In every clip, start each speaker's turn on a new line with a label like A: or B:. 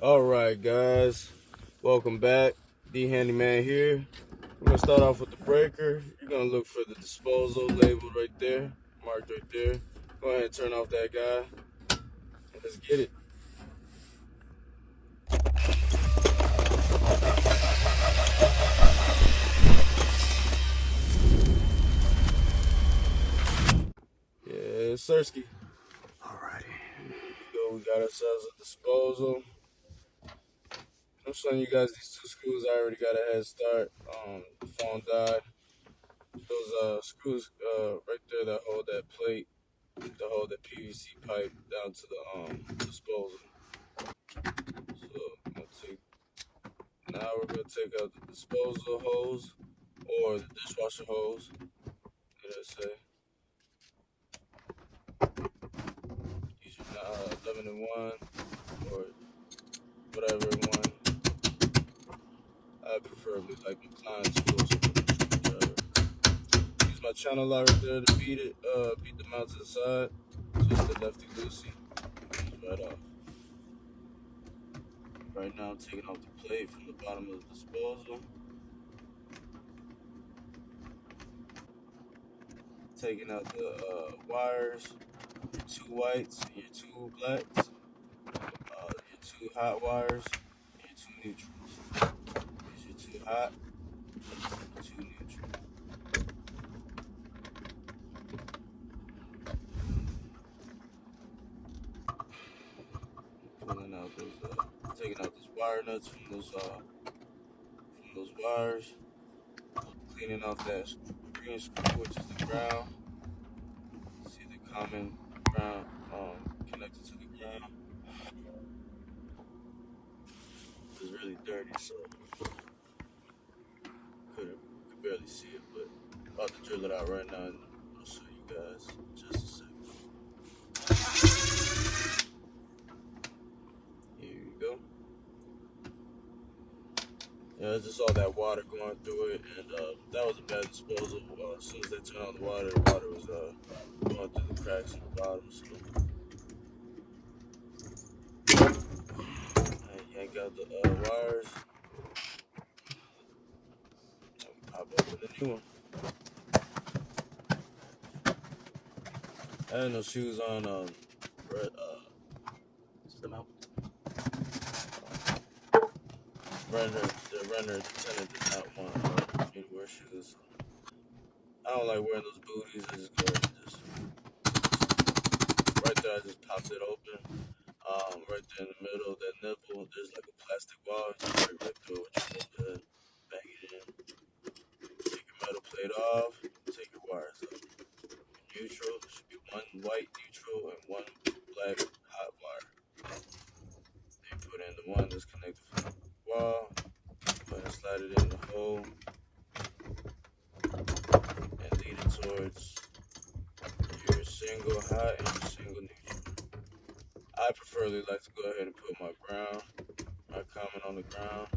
A: Alright guys, welcome back. The Handyman here. We're going to start off with the breaker. You're going to look for the disposal labeled right there, marked right there. Go ahead and turn off that guy. And let's get it. Yeah, Sirski.
B: Alrighty.
A: We got ourselves a disposal. I'm showing you guys these two screws. I already got a head start. The phone died. Those screws right there that hold that plate, that hold that PVC pipe down to the disposal. So now we're gonna take out the disposal hose or the dishwasher hose. Did I say? Use your 11 and 1 or whatever one. I preferably like McLean tools. Use my channel lock right there to beat the mount to the side. Twist the lefty loosey. Right off. Right now I'm taking off the plate from the bottom of the disposal. Taking out the wires, your two whites and your two blacks, your two hot wires, and your two neutrals. Here's your two hot, two neutral. Pulling out those, taking out those wire nuts from those wires. Cleaning off that green screw, which is the ground. See the common ground connected to the ground. It's really dirty, so could barely see it, but I'm about to drill it out right now and I'll show you guys in just a second. Here you go. Yeah, it's just all that water going through it, and that was a bad disposal. As soon as they turned on the water was going through the cracks in the bottom. So I yank out the wires, and we pop open the new one. I had no shoes on. The tenant did not want me to wear shoes. I don't like wearing those booties. I just go ahead and just right there. I just popped it open. Right there in the middle of that nipple, there's like a plastic wall. You break right through it. You go ahead, bang it in. Take your metal plate off. Take your wires up. Neutral should be one white neutral and one black hot wire. Then put in the one that's connected from the wall. Go ahead and slide it in the hole and lead it towards your single hot and your single neutral. I preferably like to go ahead and put my ground, my common on the ground.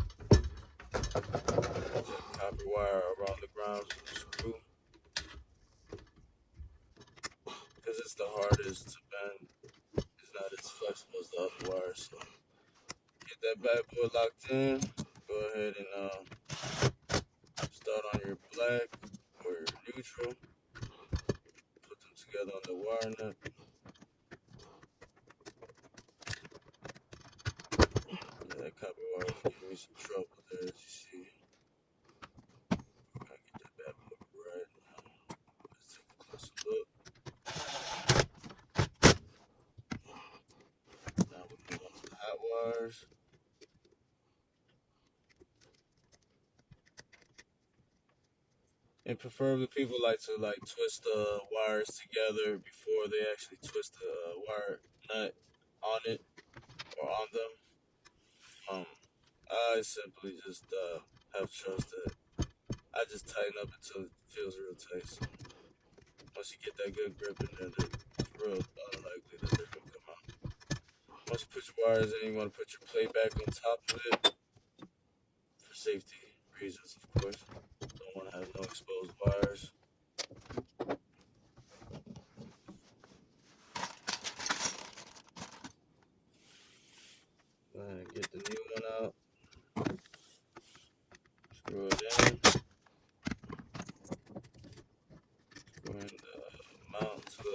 A: Copper wire around the ground with the screw. Because it's the hardest to bend. It's not as flexible as the other wires. So get that bad boy locked in. Go ahead and start on your black or your neutral. Put them together on the wire nut. Yeah, that copper wire is giving me some trouble there, as you see. We're gonna get that bad boy right now. Let's take a closer look. Now we move on to the hot wires. And preferably people like to twist the wires together before they actually twist the wire nut on it or on them. I simply just have trust that I just tighten up until it feels real tight. So once you get that good grip in there, it's real unlikely that they're gonna come out. Once you put your wires in, you want to put your plate back on top of it for safety reasons, of course. Don't want to have no exposed wires. Go ahead and get the new one out. Screw it in. Screw in the mount to the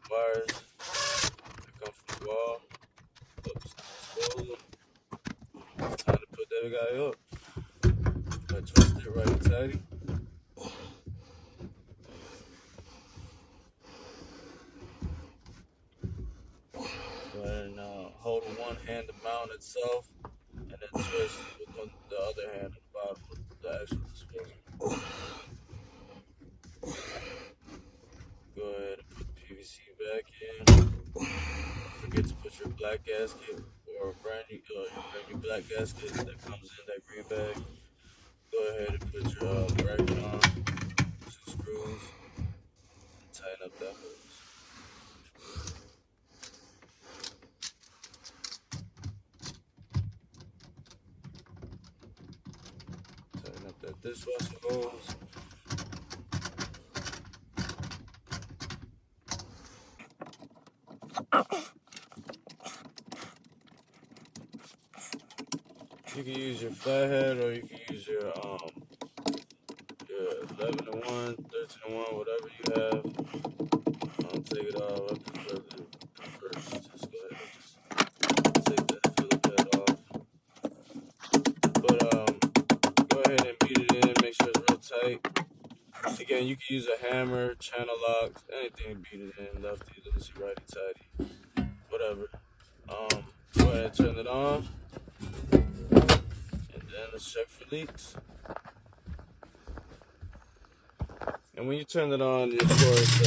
A: wires that come from the wall. Oops, dispose them. It's time to put that guy up. I twist it right and tighty. Go ahead and hold with one hand the mount itself, and then twist with the other hand at the bottom of the actual disposal. Go ahead and put the PVC back in. Don't forget to put your black gasket or your brand new black gasket that comes in that green bag. Go ahead and put your bracket on, 2 screws, and tighten up that hose. Tighten up that dishwasher hose. You can use your flathead or you can use your 11 and 1, 13 and 1, whatever you have. Take it off. I prefer just go ahead and just take that Phillip head off. But go ahead and beat it in. Make sure it's real tight. Again, you can use a hammer, channel locks, anything. Beat it in, lefty, loosey, righty, tighty, whatever. Go ahead and turn it on, and then let's check for leaks. And when you turn it on, of course,